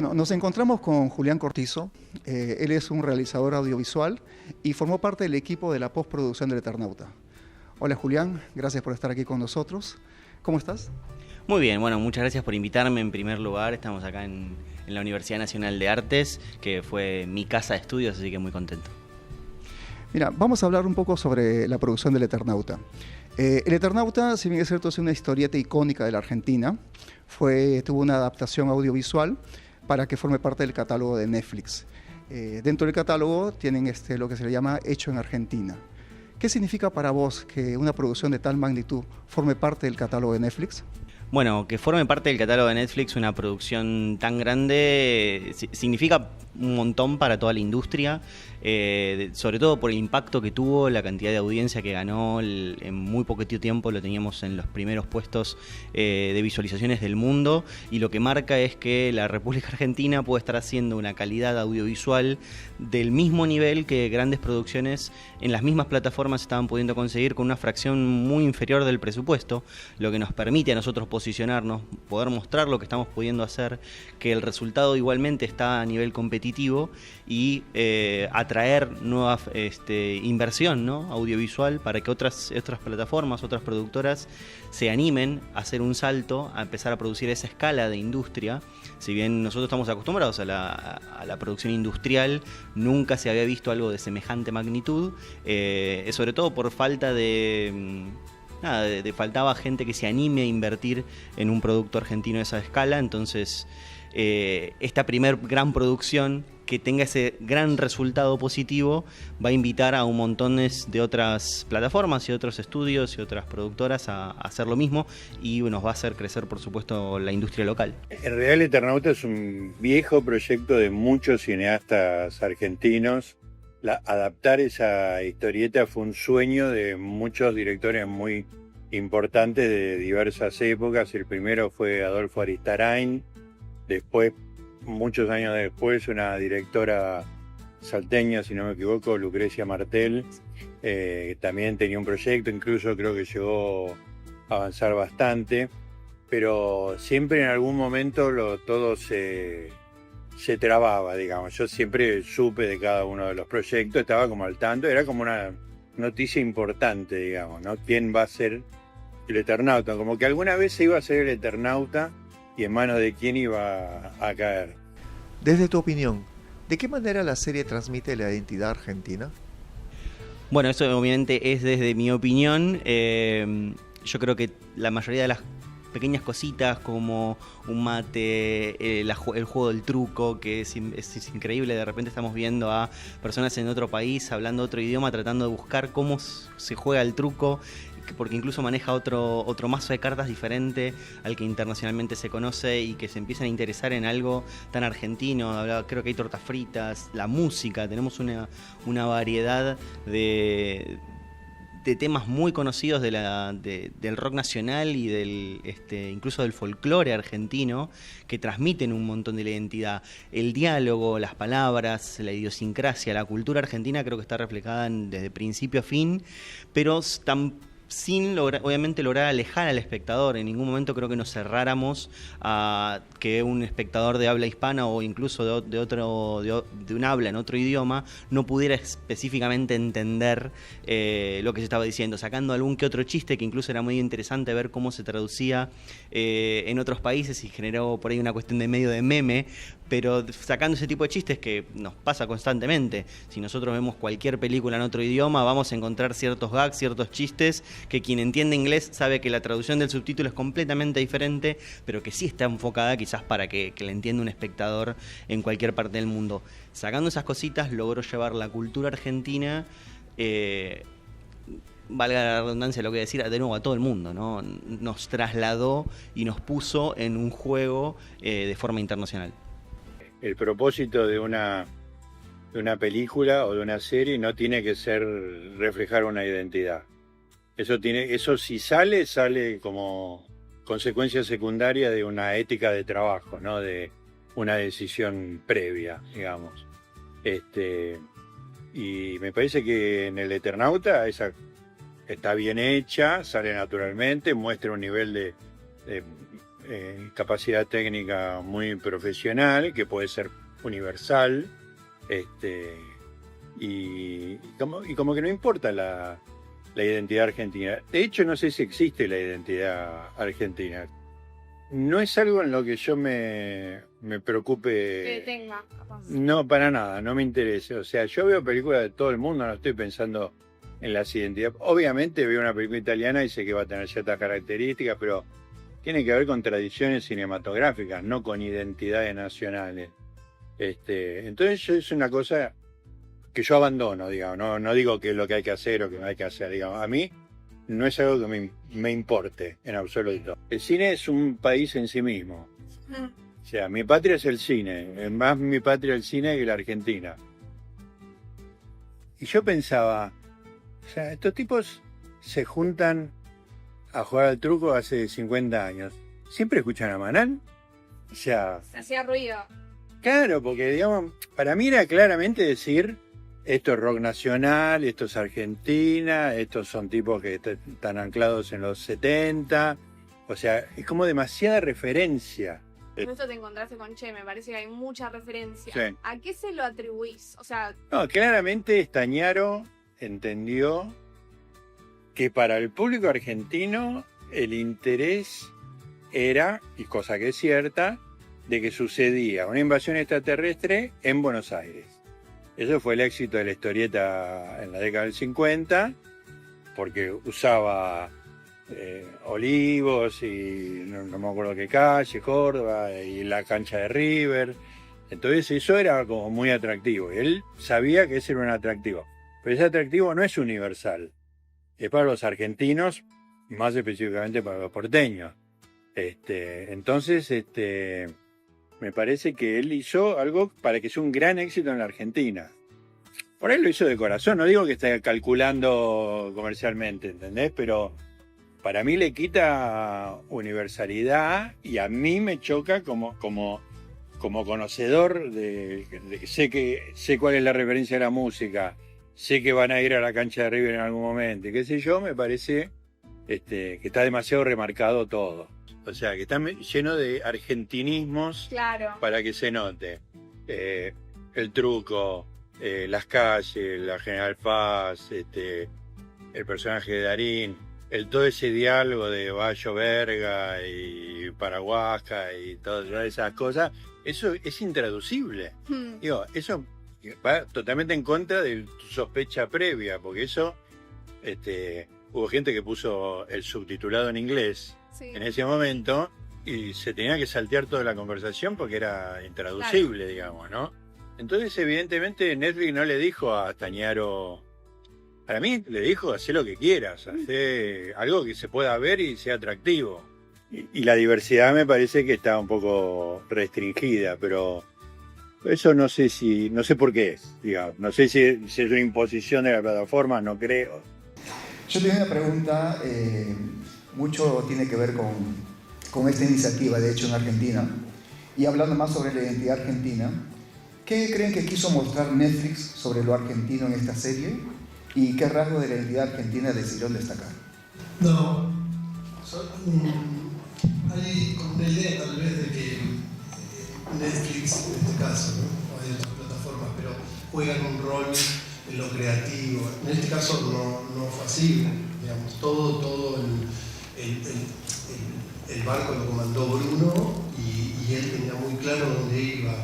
Bueno, nos encontramos con Julián Cortizo. Él es un realizador audiovisual y formó parte del equipo de la postproducción del Eternauta. Hola Julián, gracias por estar aquí con nosotros. ¿Cómo estás? Muy bien, bueno, muchas gracias por invitarme en primer lugar. Estamos acá en la Universidad Nacional de Artes, que fue mi casa de estudios, así que muy contento. Mira, vamos a hablar un poco sobre la producción del Eternauta. El Eternauta, si bien es cierto, es una historieta icónica de la Argentina. Tuvo una adaptación audiovisual para que forme parte del catálogo de Netflix. Dentro del catálogo tienen lo que se le llama Hecho en Argentina. ¿Qué significa para vos que una producción de tal magnitud forme parte del catálogo de Netflix? Bueno, que forme parte del catálogo de Netflix una producción tan grande significa un montón para toda la industria, sobre todo por el impacto que tuvo, la cantidad de audiencia que ganó. En muy poquito tiempo lo teníamos en los primeros puestos de visualizaciones del mundo, y lo que marca es que la República Argentina puede estar haciendo una calidad audiovisual del mismo nivel que grandes producciones en las mismas plataformas estaban pudiendo conseguir con una fracción muy inferior del presupuesto, lo que nos permite a nosotros posicionarnos, poder mostrar lo que estamos pudiendo hacer, que el resultado igualmente está a nivel competitivo, y atraer nueva inversión, ¿no?, audiovisual, para que otras plataformas, otras productoras se animen a hacer un salto, a empezar a producir esa escala de industria. Si bien nosotros estamos acostumbrados a la producción industrial, nunca se había visto algo de semejante magnitud, sobre todo por falta faltaba gente que se anime a invertir en un producto argentino de esa escala. Entonces, esta primer gran producción que tenga ese gran resultado positivo va a invitar a un montón de otras plataformas y otros estudios y otras productoras a hacer lo mismo, y nos va a hacer crecer, por supuesto, la industria local. En realidad, el Eternauta es un viejo proyecto de muchos cineastas argentinos. Adaptar esa historieta fue un sueño de muchos directores muy importantes de diversas épocas. El primero fue Adolfo Aristarain, después, muchos años después, una directora salteña, si no me equivoco, Lucrecia Martel, también tenía un proyecto, incluso creo que llegó a avanzar bastante, pero siempre en algún momento todo se trababa, digamos. Yo siempre supe de cada uno de los proyectos, estaba como al tanto, era como una noticia importante, digamos, ¿no? ¿Quién va a ser el Eternauta? Como que alguna vez se iba a ser el Eternauta, y en manos de quién iba a caer. Desde tu opinión, ¿de qué manera la serie transmite la identidad argentina? Bueno, eso obviamente es desde mi opinión. Yo creo que la mayoría de las pequeñas cositas, como un mate, el juego del truco, que es increíble. De repente estamos viendo a personas en otro país hablando otro idioma, tratando de buscar cómo se juega el truco, porque incluso maneja otro mazo de cartas diferente al que internacionalmente se conoce, y que se empiezan a interesar en algo tan argentino. Creo que hay tortas fritas, la música, tenemos una variedad de temas muy conocidos del rock nacional y incluso del folclore argentino, que transmiten un montón de la identidad. El diálogo, las palabras, la idiosincrasia, la cultura argentina creo que está reflejada desde principio a fin, pero sin obviamente lograr alejar al espectador. En ningún momento creo que nos cerráramos a que un espectador de habla hispana, o incluso de un habla en otro idioma, no pudiera específicamente entender lo que se estaba diciendo, sacando algún que otro chiste que incluso era muy interesante ver cómo se traducía en otros países, y generó por ahí una cuestión de medio de meme, pero sacando ese tipo de chistes que nos pasa constantemente. Si nosotros vemos cualquier película en otro idioma, vamos a encontrar ciertos gags, ciertos chistes, que quien entiende inglés sabe que la traducción del subtítulo es completamente diferente, pero que sí está enfocada quizás para que la entienda un espectador en cualquier parte del mundo. Sacando esas cositas, logró llevar la cultura argentina, valga la redundancia lo que voy a decir, de nuevo a todo el mundo, ¿no? Nos trasladó y nos puso en un juego de forma internacional. El propósito de una película o de una serie no tiene que ser reflejar una identidad. Eso si sale como consecuencia secundaria de una ética de trabajo, ¿no? De una decisión previa, digamos. Y me parece que en el Eternauta esa está bien hecha, sale naturalmente, muestra un nivel de capacidad técnica muy profesional, que puede ser universal, y como que no importa la identidad argentina. De hecho, no sé si existe la identidad argentina. No es algo en lo que yo me preocupe. Que tenga, capaz. No, para nada, no me interesa. O sea, yo veo películas de todo el mundo, no estoy pensando en las identidades. Obviamente veo una película italiana y sé que va a tener ciertas características, pero tiene que ver con tradiciones cinematográficas, no con identidades nacionales. Entonces es una cosa que yo abandono, digamos. No digo que es lo que hay que hacer o que no hay que hacer, digamos. A mí no es algo que me importe en absoluto. El cine es un país en sí mismo. O sea, mi patria es el cine. Es más mi patria el cine que la Argentina. Y yo pensaba, o sea, estos tipos se juntan a jugar al truco hace 50 años. ¿Siempre escuchan a Manal? O sea... Se hacía ruido. Claro, porque, digamos, para mí era claramente decir... Esto es rock nacional, esto es Argentina, estos son tipos que están anclados en los 70. O sea, es como demasiada referencia. Con esto te encontraste con Che, me parece que hay mucha referencia. Sí. ¿A qué se lo atribuís? O sea... No, claramente Stagnaro entendió que para el público argentino el interés era, y cosa que es cierta, de que sucedía una invasión extraterrestre en Buenos Aires. Eso fue el éxito de la historieta en la década del 50, porque usaba Olivos y no me acuerdo qué calle, Córdoba, y la cancha de River. Entonces eso era como muy atractivo. Y él sabía que ese era un atractivo. Pero ese atractivo no es universal. Es para los argentinos, más específicamente para los porteños. Entonces, me parece que él hizo algo para que sea un gran éxito en la Argentina. Por ahí lo hizo de corazón, no digo que esté calculando comercialmente, ¿entendés? Pero para mí le quita universalidad y a mí me choca como conocedor de sé cuál es la referencia de la música, sé que van a ir a la cancha de River en algún momento, y qué sé yo, me parece que está demasiado remarcado todo. O sea, que está lleno de argentinismos, Claro. para que se note. El truco, las calles, la General Paz, el personaje de Darín, todo ese diálogo de Bayo Verga y Paraguasca y todas esas cosas, eso es intraducible. Digo, eso va totalmente en contra de tu sospecha previa, porque eso, hubo gente que puso el subtitulado en inglés. Sí. En ese momento, y se tenía que saltear toda la conversación porque era intraducible, claro, digamos, ¿no? Entonces, evidentemente, Netflix no le dijo a Stagnaro, para mí le dijo, haz lo que quieras, haz algo que se pueda ver y sea atractivo. Y la diversidad me parece que está un poco restringida, pero eso no sé por qué es, digamos. No sé si es una imposición de la plataforma, no creo. Yo tengo una pregunta, mucho tiene que ver con esta iniciativa, de hecho, en Argentina. Y hablando más sobre la identidad argentina, ¿qué creen que quiso mostrar Netflix sobre lo argentino en esta serie? ¿Y qué rasgos de la identidad argentina decidieron destacar? No, hay como una idea tal vez de que Netflix, en este caso, ¿no? Hay otras plataformas, pero juegan un rol en lo creativo. En este caso no fue así, digamos, todo el barco lo comandó Bruno y él tenía muy claro dónde iba.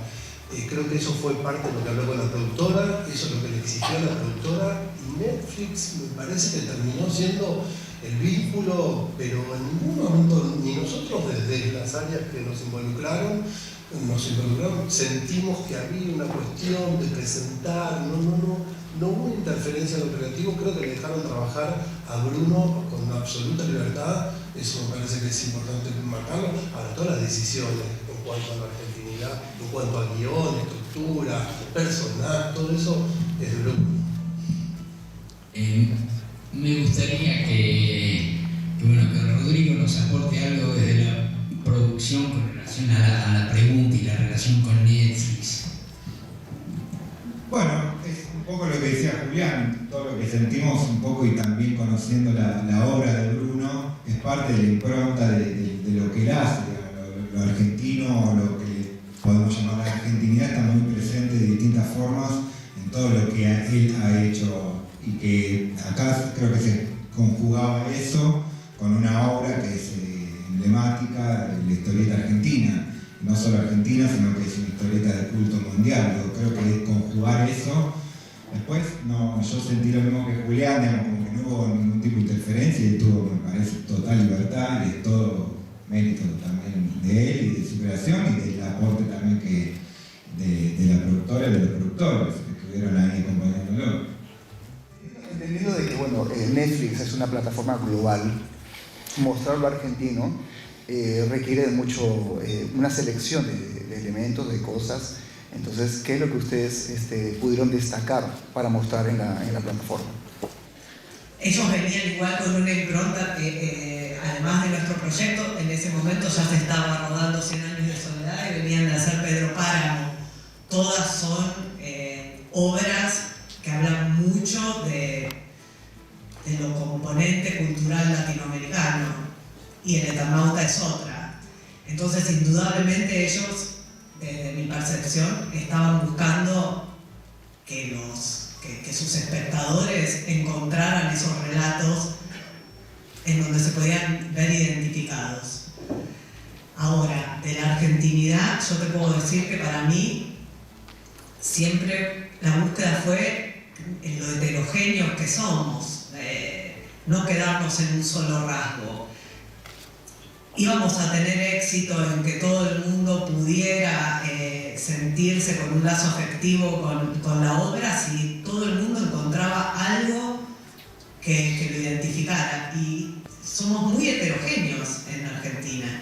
Creo que eso fue parte de lo que habló con la productora, eso es lo que le exigió a la productora, y Netflix me parece que terminó siendo el vínculo, pero en ningún momento, ni nosotros desde las áreas que nos involucraron, sentimos que había una cuestión de presentar, no hubo interferencia en lo creativo. Creo que le dejaron trabajar a Bruno con absoluta libertad, eso me parece que es importante marcarlo. Ahora, todas las decisiones en cuanto a la argentinidad, en cuanto a guión, estructura, personal, todo eso es de Bruno. Me gustaría que Rodrigo nos aporte algo desde la producción con relación a la pregunta y la relación con Netflix. Bueno, es un poco lo que decía Julián, todo lo que sentimos un poco y también conociendo la obra de Bruno, es parte de la impronta de lo que él hace, digamos, lo argentino, lo que podemos llamar la argentinidad, está muy presente de distintas formas en todo lo que él ha hecho, y que acá creo que se conjugaba eso con una obra que es emblemática de la historieta argentina, no solo argentina, sino que es una historieta de culto mundial. Yo creo que es conjugar eso. Después, no, yo sentí lo mismo que Julián, digamos, como que no hubo ningún tipo de interferencia, y tuvo, me parece, total libertad, y es todo mérito también de él y de su creación, y del aporte también que de la productora y de los productores que estuvieron ahí acompañándolo. Entendido de que, bueno, Netflix es una plataforma global, mostrar lo argentino requiere mucho, una selección de elementos, de cosas. Entonces, ¿qué es lo que ustedes pudieron destacar para mostrar en la plataforma? Ellos venían igual con una impronta que, además de nuestro proyecto, en ese momento ya se estaba rodando 100 años de soledad y venían de hacer Pedro Páramo. Todas son obras que hablan mucho de lo componente cultural latinoamericano, y El Eternauta es otra. Entonces, indudablemente ellos, desde mi percepción, estaban buscando que sus espectadores encontraran esos relatos en donde se podían ver identificados. Ahora, de la argentinidad, yo te puedo decir que para mí siempre la búsqueda fue en lo heterogéneos que somos, no quedarnos en un solo rasgo. Íbamos a tener éxito en que todo el mundo pudiera sentirse con un lazo afectivo con la obra si todo el mundo encontraba algo que lo identificara. Y somos muy heterogéneos en Argentina,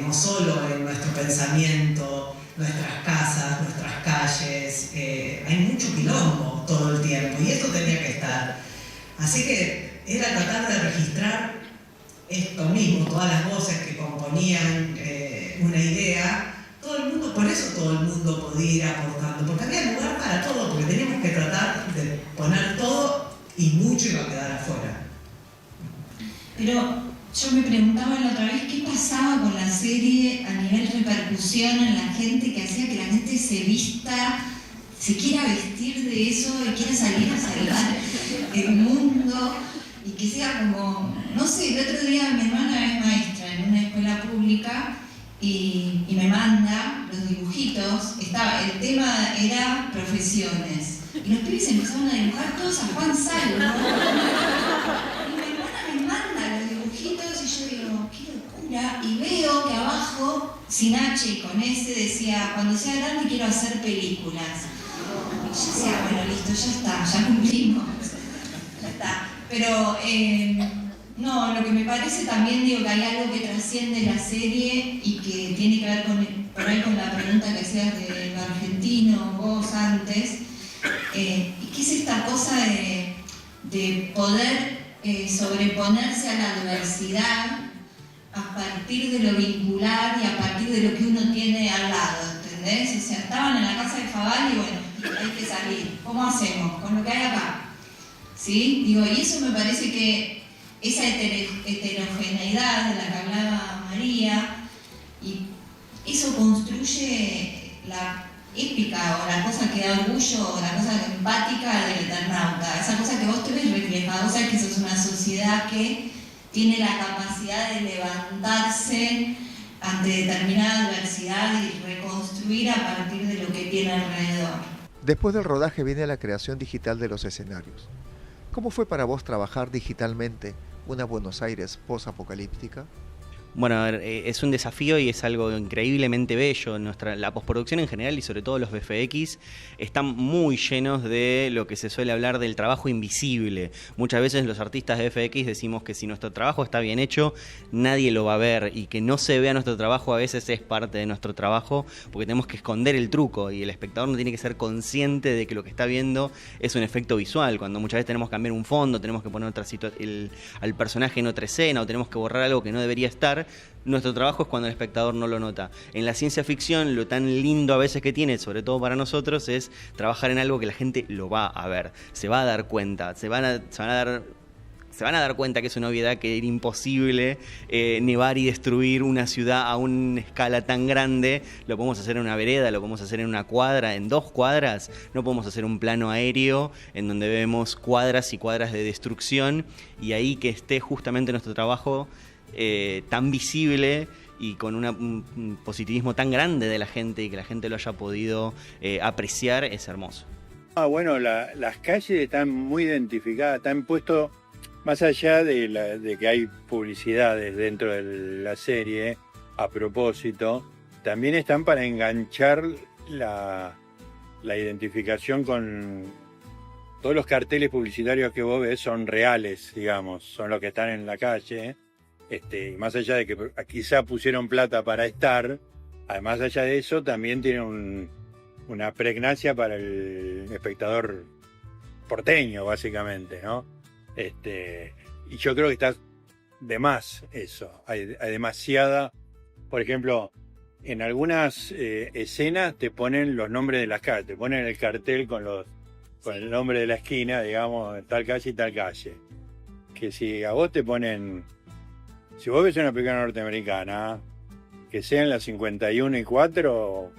no solo en nuestro pensamiento, nuestras casas, nuestras calles, hay mucho quilombo todo el tiempo, y eso tenía que estar. Así que era tratar de registrar esto mismo, todas las voces que componían una idea, todo el mundo, por eso todo el mundo podía ir aportando, porque había lugar para todo, porque teníamos que tratar de poner todo y mucho iba a quedar afuera. Pero yo me preguntaba la otra vez qué pasaba con la serie a nivel repercusión en la gente, que hacía que la gente se quiera vestir de eso y quiera salir a salvar el mundo, y que sea como, no sé, el otro día mi hermana es maestra en una escuela pública y me manda los dibujitos, el tema era profesiones, y los pibes empezaron a dibujar todos a Juan Salvo, y mi hermana me manda los dibujitos y yo digo, qué locura, y veo que abajo, sin H y con S, decía, cuando sea grande quiero hacer películas. Y yo decía, bueno, listo, ya está, ya cumplimos, ya está. Pero no, lo que me parece también, digo, que hay algo que trasciende la serie y que tiene que ver por ahí con la pregunta que hacías de lo argentino, vos antes, y que es esta cosa de poder sobreponerse a la adversidad a partir de lo vincular y a partir de lo que uno tiene al lado, ¿entendés? O sea, estaban en la casa de Fabal y bueno, hay que salir. ¿Cómo hacemos? Con lo que hay acá. ¿Sí? Digo, y eso me parece que esa heterogeneidad de la que hablaba María, y eso construye la épica o la cosa que da orgullo o la cosa empática del Eternauta, esa cosa que vos te ves reflejada, vos sabés que sos una sociedad que tiene la capacidad de levantarse ante determinada adversidad y reconstruir a partir de lo que tiene alrededor. Después del rodaje viene la creación digital de los escenarios. ¿Cómo fue para vos trabajar digitalmente una Buenos Aires post-apocalíptica? Bueno, a ver, es un desafío y es algo increíblemente bello. La postproducción en general y sobre todo los VFX están muy llenos de lo que se suele hablar del trabajo invisible. Muchas veces los artistas de VFX decimos que si nuestro trabajo está bien hecho, nadie lo va a ver, y que no se vea nuestro trabajo a veces es parte de nuestro trabajo, porque tenemos que esconder el truco y el espectador no tiene que ser consciente de que lo que está viendo es un efecto visual. Cuando muchas veces tenemos que cambiar un fondo, tenemos que poner al personaje en otra escena o tenemos que borrar algo que no debería estar, nuestro trabajo es cuando el espectador no lo nota. En la ciencia ficción, lo tan lindo a veces que tiene, sobre todo para nosotros, es trabajar en algo que la gente lo va a ver, se va a dar cuenta, se van a dar se van a dar cuenta que es una obviedad, que era imposible nevar y destruir una ciudad a una escala tan grande. Lo podemos hacer en una vereda, lo podemos hacer en una cuadra, en 2 cuadras. No podemos hacer un plano aéreo en donde vemos cuadras y cuadras de destrucción, y ahí que esté justamente nuestro trabajo tan visible y con un positivismo tan grande de la gente, y que la gente lo haya podido apreciar, es hermoso. Bueno, las calles están muy identificadas, están puestos, más allá de que hay publicidades dentro de la serie, a propósito, también están para enganchar la identificación con todos los carteles publicitarios que vos ves, son reales, digamos, son los que están en la calle. Y más allá de que quizá pusieron plata para estar, además allá de eso también tienen una pregnancia para el espectador porteño, básicamente, ¿no? Y yo creo que está de más eso. Hay demasiada. Por ejemplo, en algunas escenas te ponen los nombres de las calles, te ponen el cartel con el nombre de la esquina, digamos, tal calle y tal calle. Que si a vos te ponen, si vos ves una película norteamericana, que sean las 51 y 4,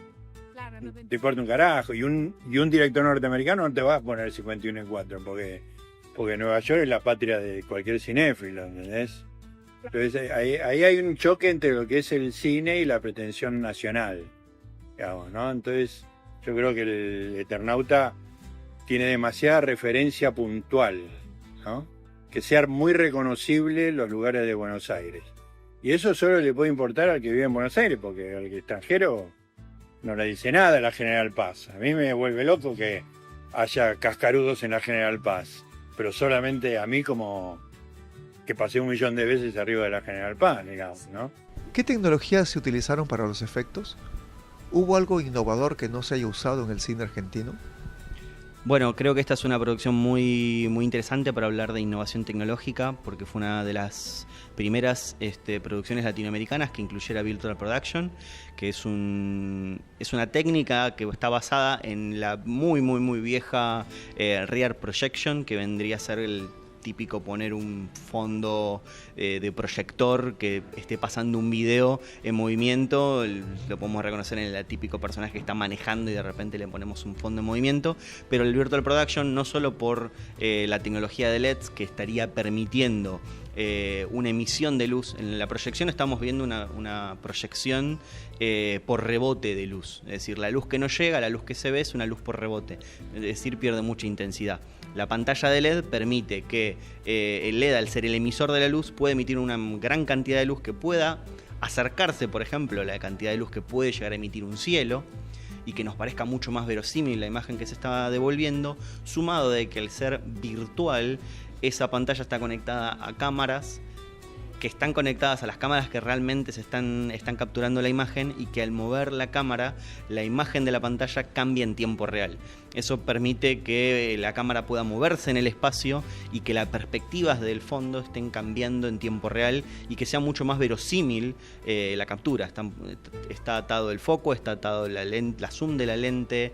Claro, no te importa un carajo. Y un director norteamericano no te va a poner 51 y 4, porque Nueva York es la patria de cualquier cinéfilo, ¿entendés? Entonces ahí hay un choque entre lo que es el cine y la pretensión nacional, digamos, ¿no? Entonces yo creo que el Eternauta tiene demasiada referencia puntual, ¿no? Que sean muy reconocibles los lugares de Buenos Aires. Y eso solo le puede importar al que vive en Buenos Aires, porque al extranjero no le dice nada a la General Paz. A mí me vuelve loco que haya cascarudos en la General Paz, pero solamente a mí, como que pasé 1 millón de veces arriba de la General Paz, digamos, ¿no? ¿Qué tecnologías se utilizaron para los efectos? ¿Hubo algo innovador que no se haya usado en el cine argentino? Bueno, creo que esta es una producción muy, muy interesante para hablar de innovación tecnológica, porque fue una de las primeras producciones latinoamericanas que incluyera Virtual Production, que es una técnica que está basada en la muy, muy, muy vieja Rear Projection, que vendría a ser el típico poner un fondo de proyector que esté pasando un video en movimiento. Lo podemos reconocer en el típico personaje que está manejando y de repente le ponemos un fondo en movimiento. Pero el Virtual Production, no solo por la tecnología de LEDs que estaría permitiendo una emisión de luz. En la proyección estamos viendo una proyección por rebote de luz. Es decir, la luz que no llega, la luz que se ve es una luz por rebote. Es decir, pierde mucha intensidad. La pantalla de LED permite que el LED, al ser el emisor de la luz, puede emitir una gran cantidad de luz que pueda acercarse, por ejemplo, a la cantidad de luz que puede llegar a emitir un cielo, y que nos parezca mucho más verosímil la imagen que se está devolviendo, sumado de que al ser virtual, esa pantalla está conectada a cámaras que están conectadas a las cámaras que realmente están capturando la imagen, y que al mover la cámara, la imagen de la pantalla cambia en tiempo real. Eso permite que la cámara pueda moverse en el espacio y que las perspectivas del fondo estén cambiando en tiempo real, y que sea mucho más verosímil la captura. Está atado el foco, está atado la zoom de la lente,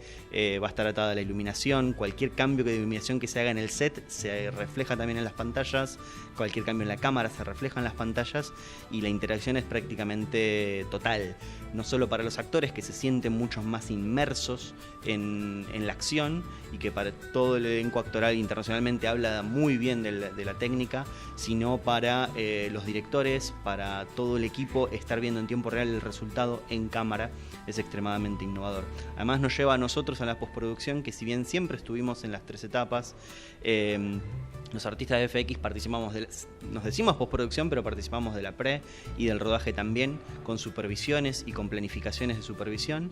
va a estar atada la iluminación. Cualquier cambio de iluminación que se haga en el set se refleja también en las pantallas. Cualquier cambio en la cámara se refleja en las pantallas, y la interacción es prácticamente total. No solo para los actores, que se sienten mucho más inmersos en la acción, y que para todo el elenco actoral internacionalmente habla muy bien de la técnica, sino para los directores, para todo el equipo, estar viendo en tiempo real el resultado en cámara es extremadamente innovador. Además nos lleva a nosotros a la postproducción, que si bien siempre estuvimos en las 3 etapas, los artistas de FX participamos nos decimos postproducción, pero participamos de la pre y del rodaje también, con supervisiones y con planificaciones de supervisión.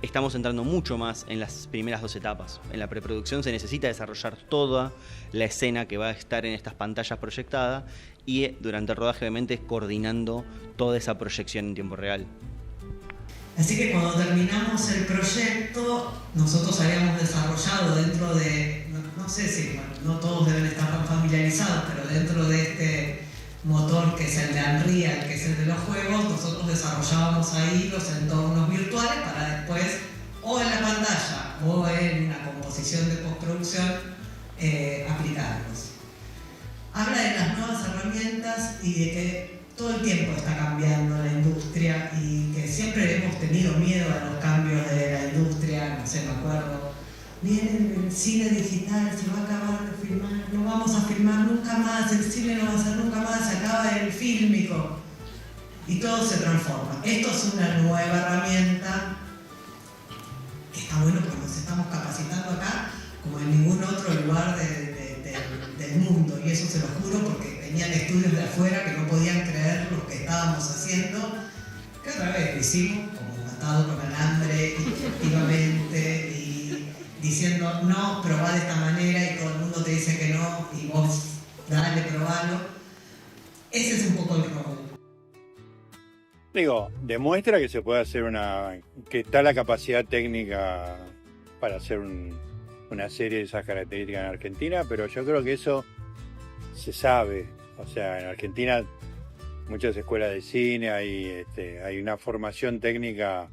Estamos entrando mucho más en las primeras 2 etapas. En la preproducción se necesita desarrollar toda la escena que va a estar en estas pantallas proyectadas, y durante el rodaje obviamente coordinando toda esa proyección en tiempo real. Así que cuando terminamos el proyecto, nosotros habíamos desarrollado dentro de, no sé si, bueno, no todos deben estar tan familiarizados, pero dentro de este motor que es el de Unreal, que es el de los juegos, nosotros desarrollábamos ahí los entornos virtuales para después, o en la pantalla o en una composición de postproducción, aplicarlos. habla de las nuevas herramientas y de que todo el tiempo está cambiando la industria y que siempre hemos tenido miedo a los cambios de la industria, no sé, me acuerdo. Viene el cine digital, se va a acabar de filmar, no vamos a filmar nunca más, el cine no va a ser nunca más, se acaba el fílmico y todo se transforma. Esto es una nueva herramienta que está bueno porque nos estamos capacitando acá como en ningún otro lugar del mundo, y eso se lo juro porque venían estudios de afuera que no podían creer lo que estábamos haciendo, que otra vez lo hicimos como atado con alambre y efectivamente y diciendo no, probá de esta manera y todo el mundo te dice que no y vos dale, probalo. Ese es un poco el rol. Digo, demuestra que se puede hacer que está la capacidad técnica para hacer una serie de esas características en Argentina, pero yo creo que eso se sabe. O sea, en Argentina muchas escuelas de cine, hay una formación técnica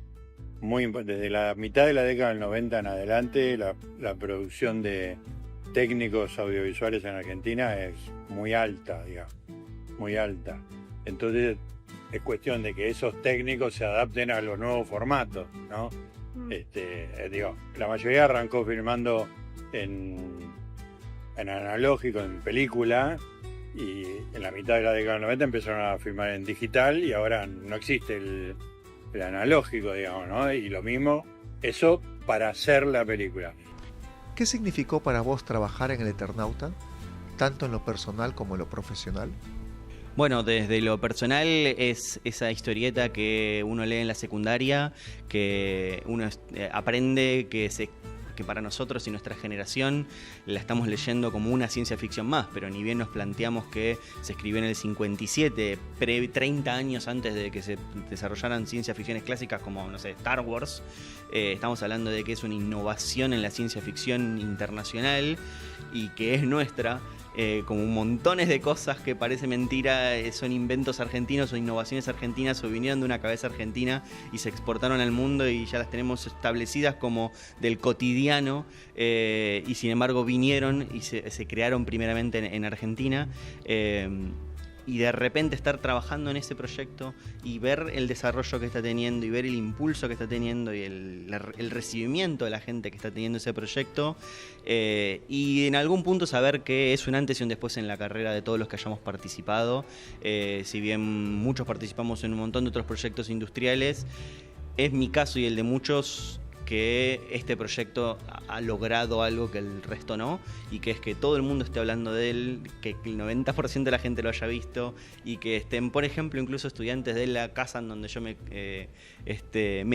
muy importante. Desde la mitad de la década del 90 en adelante, la producción de técnicos audiovisuales en Argentina es muy alta, digamos, muy alta. Entonces es cuestión de que esos técnicos se adapten a los nuevos formatos, ¿no? La mayoría arrancó filmando en analógico, en película, y en la mitad de la década del 90 empezaron a filmar en digital y ahora no existe el analógico, digamos, ¿no? Y lo mismo, eso para hacer la película. ¿Qué significó para vos trabajar en El Eternauta, tanto en lo personal como en lo profesional? Bueno, desde lo personal es esa historieta que uno lee en la secundaria, que uno aprende que para nosotros y nuestra generación la estamos leyendo como una ciencia ficción más, pero ni bien nos planteamos que se escribió en el 57, 30 años antes de que se desarrollaran ciencia ficciones clásicas como, no sé, Star Wars. Estamos hablando de que es una innovación en la ciencia ficción internacional y que es nuestra. Como montones de cosas que parece mentira, son inventos argentinos o innovaciones argentinas o vinieron de una cabeza argentina y se exportaron al mundo y ya las tenemos establecidas como del cotidiano, y sin embargo vinieron y se crearon primeramente en Argentina. Y de repente estar trabajando en ese proyecto y ver el desarrollo que está teniendo y ver el impulso que está teniendo y el recibimiento de la gente que está teniendo ese proyecto, y en algún punto saber que es un antes y un después en la carrera de todos los que hayamos participado. Si bien muchos participamos en un montón de otros proyectos industriales, es mi caso y el de muchos que este proyecto ha logrado algo que el resto no, y que es que todo el mundo esté hablando de él, que el 90% de la gente lo haya visto y que estén, por ejemplo, incluso estudiantes de la casa en donde yo me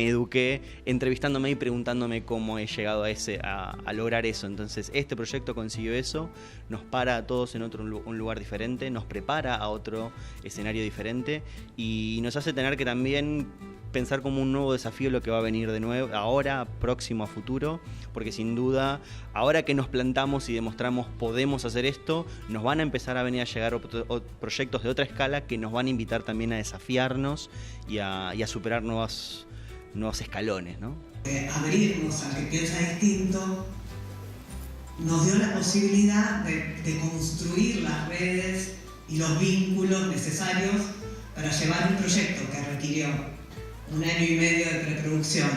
eduqué, entrevistándome y preguntándome cómo he llegado a lograr eso. Entonces este proyecto consiguió eso, nos para a todos en un lugar diferente, nos prepara a otro escenario diferente y nos hace tener que también pensar como un nuevo desafío lo que va a venir de nuevo, ahora, próximo, a futuro, porque sin duda, ahora que nos plantamos y demostramos podemos hacer esto, nos van a empezar a venir a llegar proyectos de otra escala que nos van a invitar también a desafiarnos y a superar nuevos escalones, ¿no? Abrirnos al que piensa distinto nos dio la posibilidad de construir las redes y los vínculos necesarios para llevar un proyecto que requirió 1 año y medio de preproducción,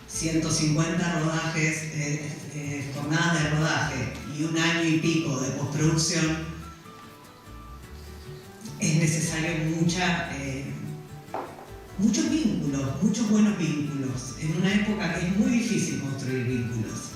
150 rodajes, jornadas de rodaje y 1 año y pico de postproducción. Es necesario muchos vínculos, muchos buenos vínculos, en una época que es muy difícil construir vínculos.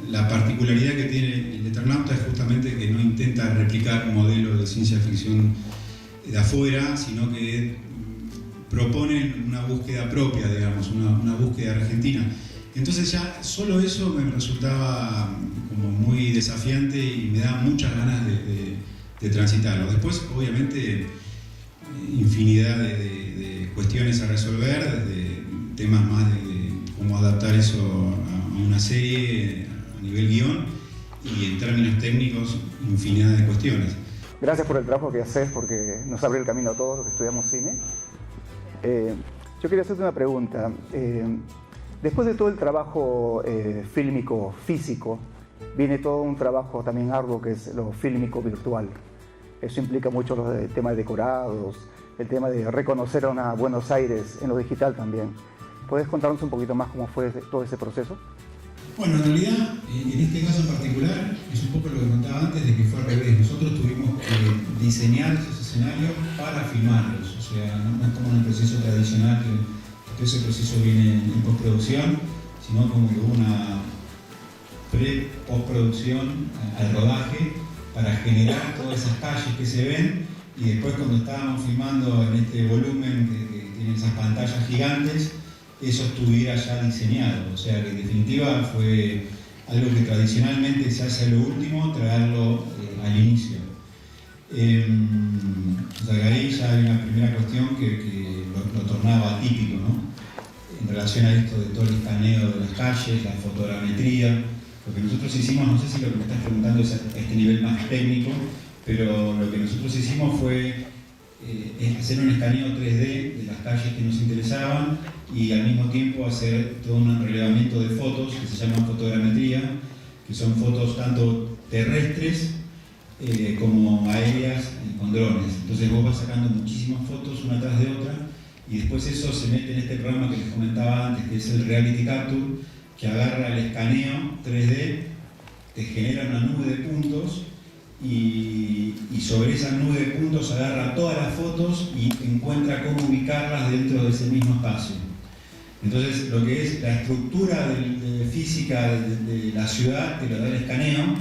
La particularidad que tiene El Eternauta es justamente que no intenta replicar un modelo de ciencia ficción de afuera, sino que propone una búsqueda propia, digamos, una búsqueda argentina. Entonces ya solo eso me resultaba como muy desafiante y me da muchas ganas de transitarlo. Después, obviamente, infinidad de cuestiones a resolver, desde temas más de cómo adaptar eso a una serie a nivel guión, y en términos técnicos, infinidad de cuestiones. Gracias por el trabajo que haces, porque nos abre el camino a todos los que estudiamos cine. Yo quería hacerte una pregunta. Después de todo el trabajo fílmico físico, viene todo un trabajo también arduo que es lo fílmico virtual. Eso implica mucho el tema de decorados, el tema de reconocer a una Buenos Aires en lo digital también. ¿Puedes contarnos un poquito más cómo fue todo ese proceso? Bueno, en realidad, en este caso en particular, es un poco lo que contaba antes de que fue al revés. Nosotros tuvimos que diseñar esos escenarios para filmarlos. O sea, no es como en el proceso tradicional, que todo ese proceso viene en postproducción, sino como que hubo una pre-postproducción al rodaje para generar todas esas calles que se ven, y después cuando estábamos filmando en este volumen que tiene esas pantallas gigantes, eso estuviera ya diseñado. O sea que en definitiva fue algo que tradicionalmente se hace a lo último, traerlo al inicio. O sea que ahí ya hay una primera cuestión que lo tornaba atípico, ¿no? En relación a esto de todo el escaneo de las calles, la fotogrametría. Lo que nosotros hicimos, no sé si lo que me estás preguntando es a este nivel más técnico, pero lo que nosotros hicimos fue hacer un escaneo 3D de las calles que nos interesaban, y al mismo tiempo hacer todo un relevamiento de fotos que se llaman fotogrametría, que son fotos tanto terrestres como aéreas con drones. Entonces vos vas sacando muchísimas fotos una tras de otra, y después eso se mete en este programa que les comentaba antes, que es el Reality Capture, que agarra el escaneo 3D, te genera una nube de puntos, y sobre esa nube de puntos agarra todas las fotos y encuentra cómo ubicarlas dentro de ese mismo espacio. Entonces, lo que es la estructura física de la ciudad te lo da el escaneo,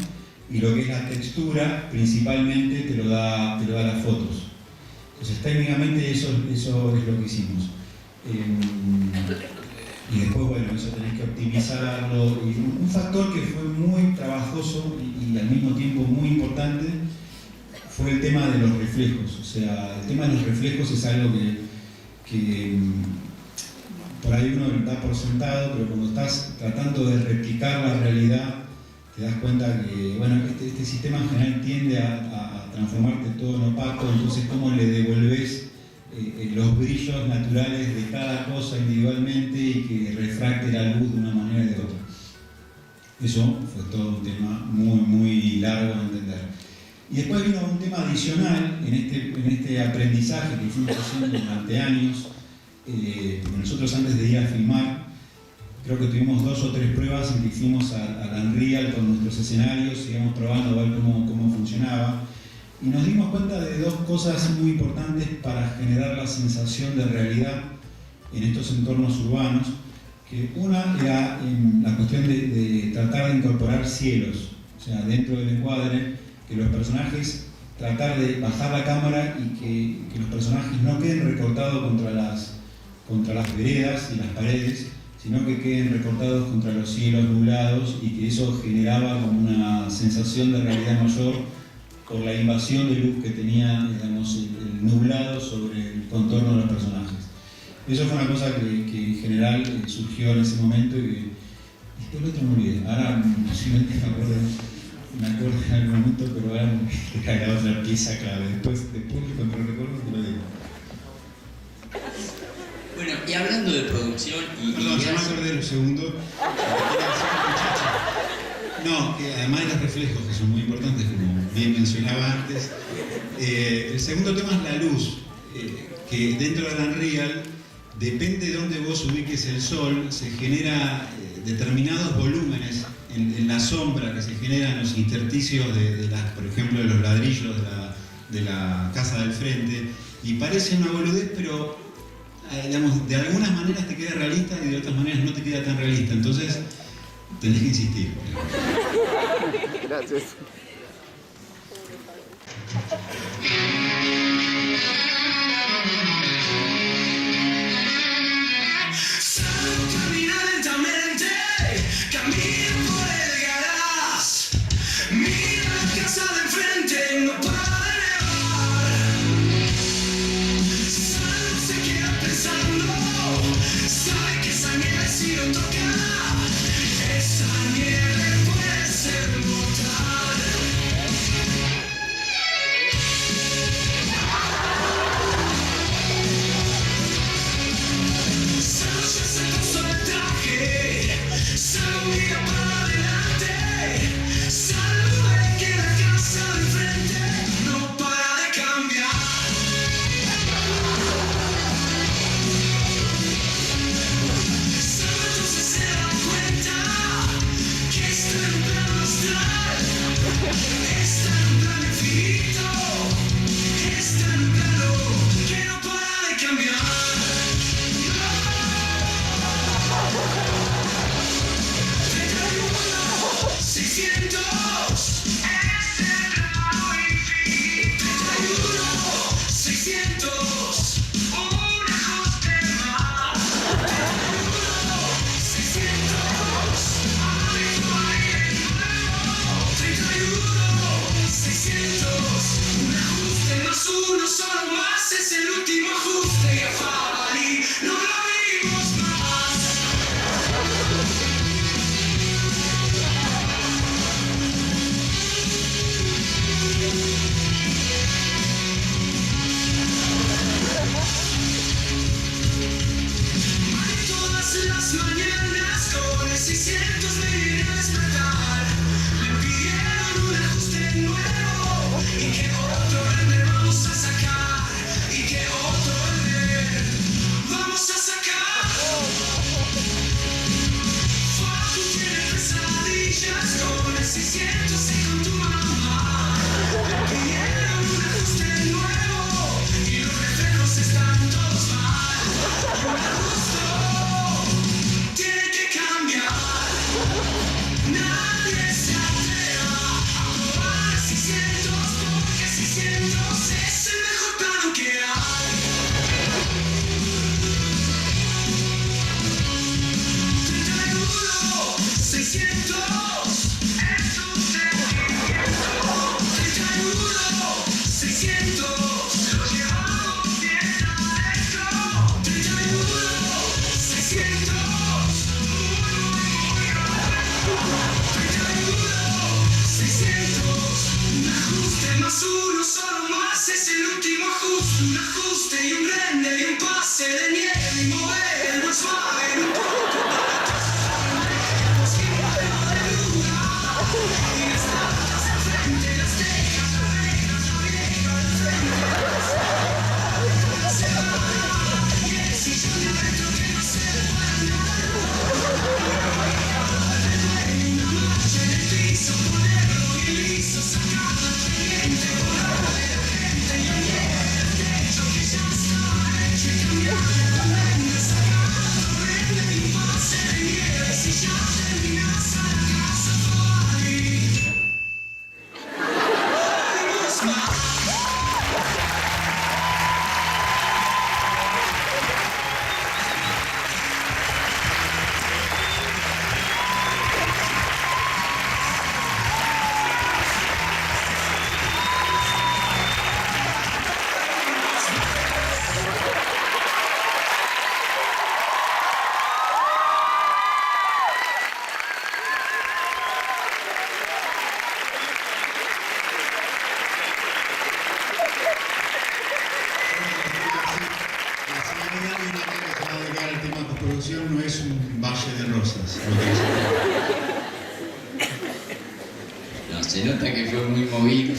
y lo que es la textura principalmente te lo da las fotos. Entonces, técnicamente eso es lo que hicimos. Y después, bueno, eso tenés que optimizarlo. Y un factor que fue muy trabajoso y al mismo tiempo muy importante fue el tema de los reflejos. O sea, el tema de los reflejos es algo que por ahí uno da por sentado, pero cuando estás tratando de replicar la realidad, te das cuenta que, bueno, este sistema en general tiende a transformarte todo en opaco. Entonces, ¿cómo le devolves los brillos naturales de cada cosa individualmente y que refracte la luz de una manera y de otra? Eso fue todo un tema muy, muy largo de entender. Y después vino un tema adicional en este aprendizaje que fuimos haciendo durante años. Nosotros, antes de ir a filmar, creo que tuvimos 2 o 3 pruebas en que fuimos al Unreal con nuestros escenarios, íbamos probando a ver cómo funcionaba. Y nos dimos cuenta de 2 cosas muy importantes para generar la sensación de realidad en estos entornos urbanos. Que una era la cuestión de tratar de incorporar cielos, o sea, dentro del encuadre, que los personajes, tratar de bajar la cámara y que los personajes no queden recortados contra las veredas y las paredes, sino que queden recortados contra los cielos nublados, y que eso generaba como una sensación de realidad mayor por la invasión de luz que tenía, digamos, el nublado sobre el contorno de los personajes. Eso fue una cosa que en general surgió en ese momento, y después lo otro me olvidé. Ahora posiblemente me acuerdo en algún momento, pero ahora era la otra pieza clave. Después cuando lo recuerdo te lo digo. Bueno, y hablando de producción y... Perdón, ya me acordé de lo segundo. No, que además de los reflejos, que son muy importantes, como bien mencionaba antes, el segundo tema es la luz, que dentro del Unreal, depende de dónde vos ubiques el sol, se genera determinados volúmenes en la sombra que se generan los intersticios por ejemplo, de los ladrillos de la casa del frente, y parece una boludez, pero digamos, de algunas maneras te queda realista y de otras maneras no te queda tan realista. Entonces, tenés que insistir. Gracias. Camina lentamente, camina por el garage. Mira la casa de enfrente, no para de nevar. más uno, solo más es el último ajuste. Un ajuste y un render y un pase de nieve y mover el más suave un poco para todos que muevo de luna. Y las patas al frente, las tejas, la reja, la vieja al frente. Se va y el sillón de adentro que no se duerme. Una marcha en el piso, ponerlo y liso, sacarlo al cliente, volar de la gente y el techo que ya estaba hecho y cambiar la venda, sacar la torrente y un pase de nieve. Si ya terminas a la casa, No es un valle de rosas. No, se nota que fue muy movido.